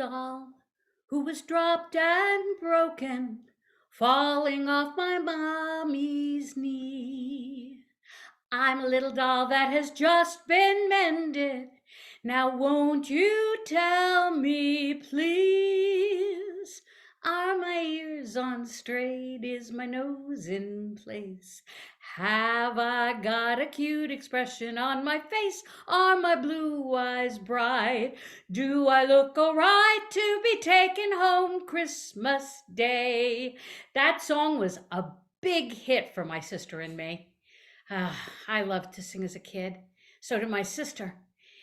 doll who was dropped and broken, falling off my mommy's knee. I'm a little doll that has just been mended. Now won't you tell me, please? Are my ears on straight? Is my nose in place? Have I got a cute expression on my face? Are my blue eyes bright? Do I look alright to be taken home Christmas Day? That song was a big hit for my sister and me. I loved to sing as a kid. So did my sister.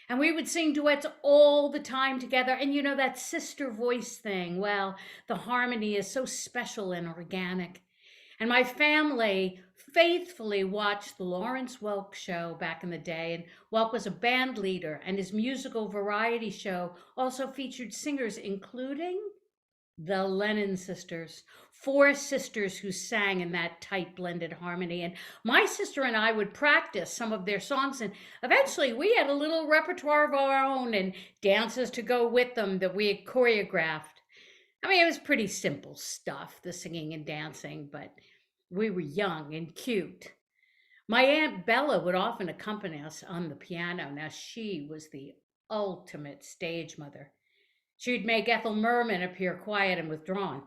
And we would sing duets all the time together. And you know, that sister voice thing, well, the harmony is so special and organic. And my family faithfully watched the Lawrence Welk show back in the day. And Welk was a band leader, and his musical variety show also featured singers, including the Lennon sisters, four sisters who sang in that tight blended harmony. And my sister and I would practice some of their songs, and eventually we had a little repertoire of our own and dances to go with them that we had choreographed. I mean, it was pretty simple stuff, the singing and dancing, but we were young and cute. My Aunt Bella would often accompany us on the piano. Now, she was the ultimate stage mother. She'd make Ethel Merman appear quiet and withdrawn.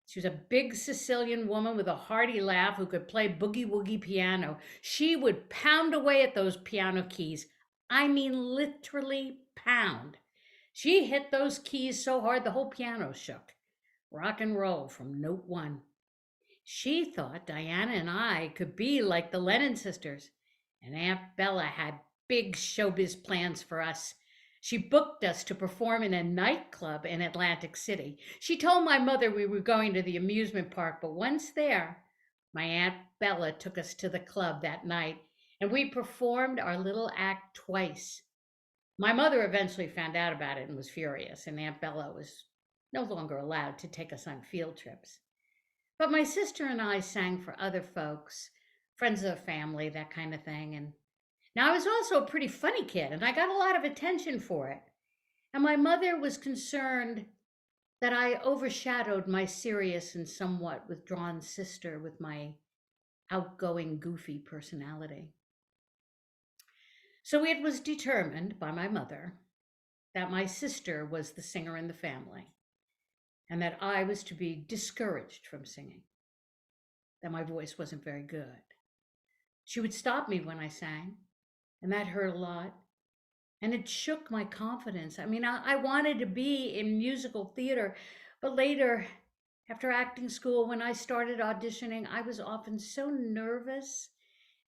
She was a big Sicilian woman with a hearty laugh who could play boogie woogie piano. She would pound away at those piano keys. I mean, literally pound. She hit those keys so hard the whole piano shook. Rock and roll from note one. She thought Diana and I could be like the Lennon sisters, and Aunt Bella had big showbiz plans for us. She booked us to perform in a nightclub in Atlantic City. She told my mother we were going to the amusement park, but once there, my Aunt Bella took us to the club that night, and we performed our little act twice. My mother eventually found out about it and was furious, and Aunt Bella was no longer allowed to take us on field trips. But my sister and I sang for other folks, friends of the family, that kind of thing, and now, I was also a pretty funny kid, and I got a lot of attention for it. And my mother was concerned that I overshadowed my serious and somewhat withdrawn sister with my outgoing, goofy personality. So it was determined by my mother that my sister was the singer in the family, and that I was to be discouraged from singing, that my voice wasn't very good. She would stop me when I sang, and that hurt a lot. And it shook my confidence. I mean, I wanted to be in musical theater, but later, after acting school, when I started auditioning, I was often so nervous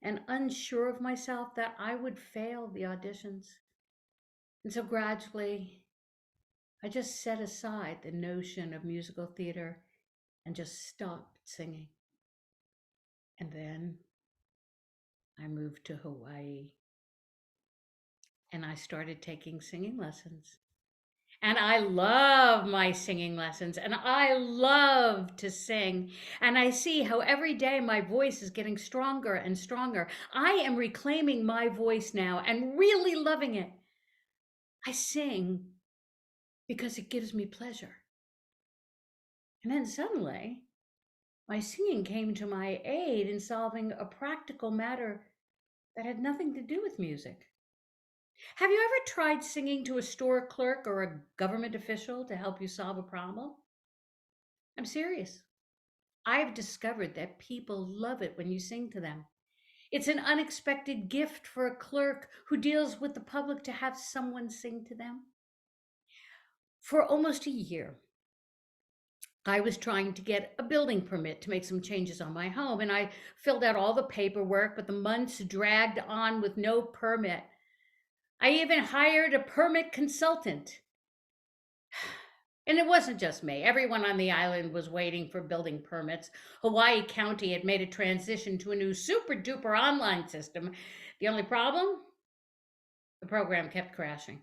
and unsure of myself that I would fail the auditions. And so gradually, I just set aside the notion of musical theater and just stopped singing. And then I moved to Hawaii, and I started taking singing lessons. And I love my singing lessons, and I love to sing. And I see how every day my voice is getting stronger and stronger. I am reclaiming my voice now and really loving it. I sing because it gives me pleasure. And then suddenly, my singing came to my aid in solving a practical matter that had nothing to do with music. Have you ever tried singing to a store clerk or a government official to help you solve a problem? I'm serious. I've discovered that people love it when you sing to them. It's an unexpected gift for a clerk who deals with the public to have someone sing to them. For almost a year, I was trying to get a building permit to make some changes on my home, and I filled out all the paperwork, but the months dragged on with no permit. I even hired a permit consultant. And it wasn't just me. Everyone on the island was waiting for building permits. Hawaii County had made a transition to a new super duper online system. The only problem? The program kept crashing.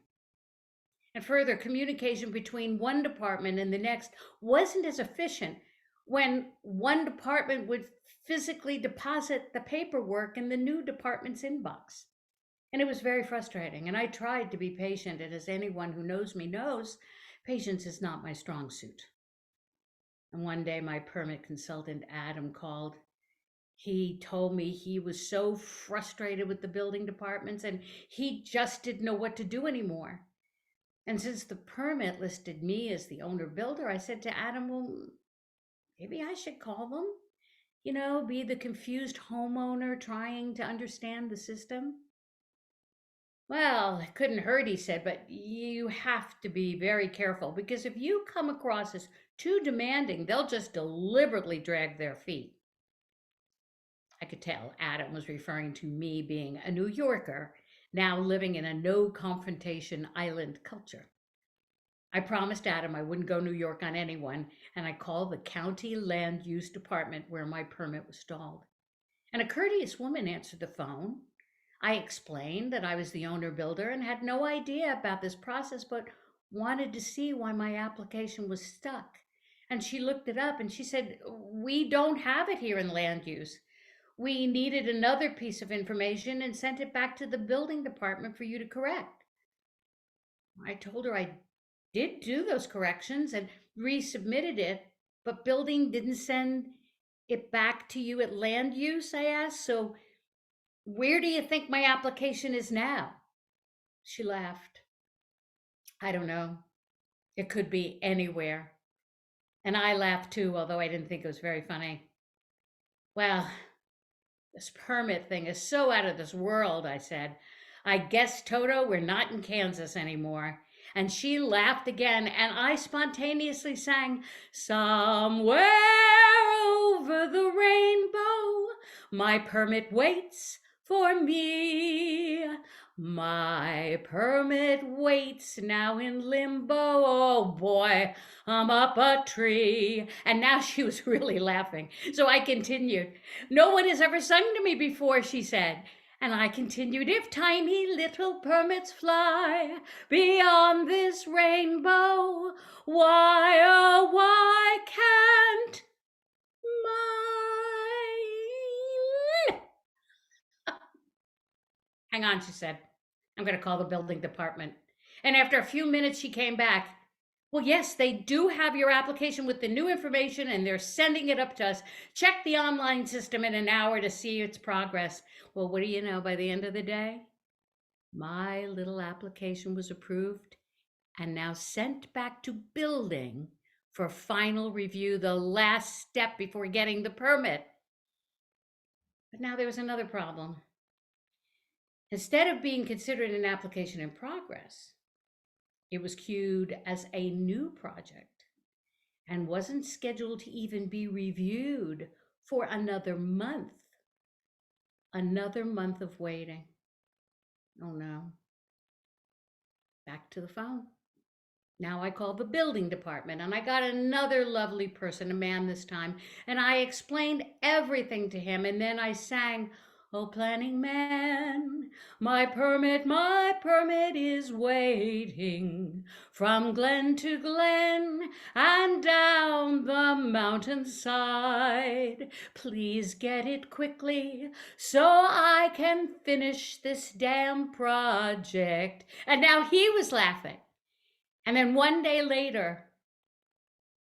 And further, communication between one department and the next wasn't as efficient when one department would physically deposit the paperwork in the new department's inbox. And it was very frustrating. And I tried to be patient. And as anyone who knows me knows, Patience is not my strong suit. And one day my permit consultant, Adam, called. He told me he was so frustrated with the building departments and he just didn't know what to do anymore. And since the permit listed me as the owner builder, I said to Adam, well, maybe I should call them, be the confused homeowner trying to understand the system. Well, it couldn't hurt, he said, but you have to be very careful because if you come across as too demanding, they'll just deliberately drag their feet. I could tell Adam was referring to me being a New Yorker, now living in a no confrontation island culture. I promised Adam I wouldn't go New York on anyone, and I called the county land use department where my permit was stalled. And a courteous woman answered the phone. I explained that I was the owner builder and had no idea about this process, but wanted to see why my application was stuck. And she looked it up and she said, we don't have it here in land use. We needed another piece of information and sent it back to the building department for you to correct. I told her I did do those corrections and resubmitted it, but building didn't send it back to you at land use, I asked. So where do you think my application is now? She laughed. I don't know. It could be anywhere. And I laughed too, although I didn't think it was very funny. Well, this permit thing is so out of this world, I said. I guess, Toto, we're not in Kansas anymore. And she laughed again, and I spontaneously sang, somewhere over the rainbow, my permit waits for me. My permit waits now in limbo. Oh boy, I'm up a tree. And now she was really laughing. So I continued. No one has ever sung to me before, she said. And I continued, if tiny little permits fly beyond this rainbow, why, oh, why can't mine? Hang on, she said. I'm going to call the building department. And after a few minutes, she came back. Well, yes, they do have your application with the new information and they're sending it up to us. Check the online system in an hour to see its progress. Well, what do you know? By the end of the day, my little application was approved and now sent back to building for final review, the last step before getting the permit. But now there was another problem. Instead of being considered an application in progress, it was queued as a new project and wasn't scheduled to even be reviewed for another month. Another month of waiting. Oh no. Back to the phone. Now I called the building department and I got another lovely person, a man this time, and I explained everything to him and then I sang, oh, planning man, my permit is waiting from glen to glen and down the mountainside. Please get it quickly so I can finish this damn project. And now he was laughing. And then one day later,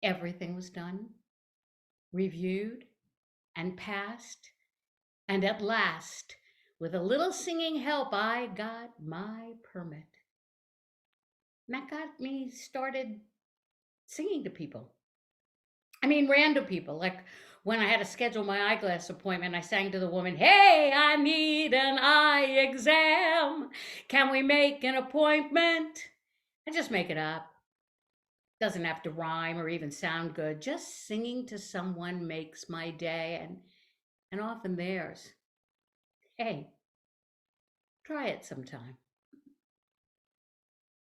everything was done, reviewed, and passed. And at last, with a little singing help, I got my permit. And that got me started singing to people. I mean, random people. Like when I had to schedule my eyeglass appointment, I sang to the woman, hey, I need an eye exam. Can we make an appointment? I just make it up. Doesn't have to rhyme or even sound good. Just singing to someone makes my day and often theirs. Hey, try it sometime.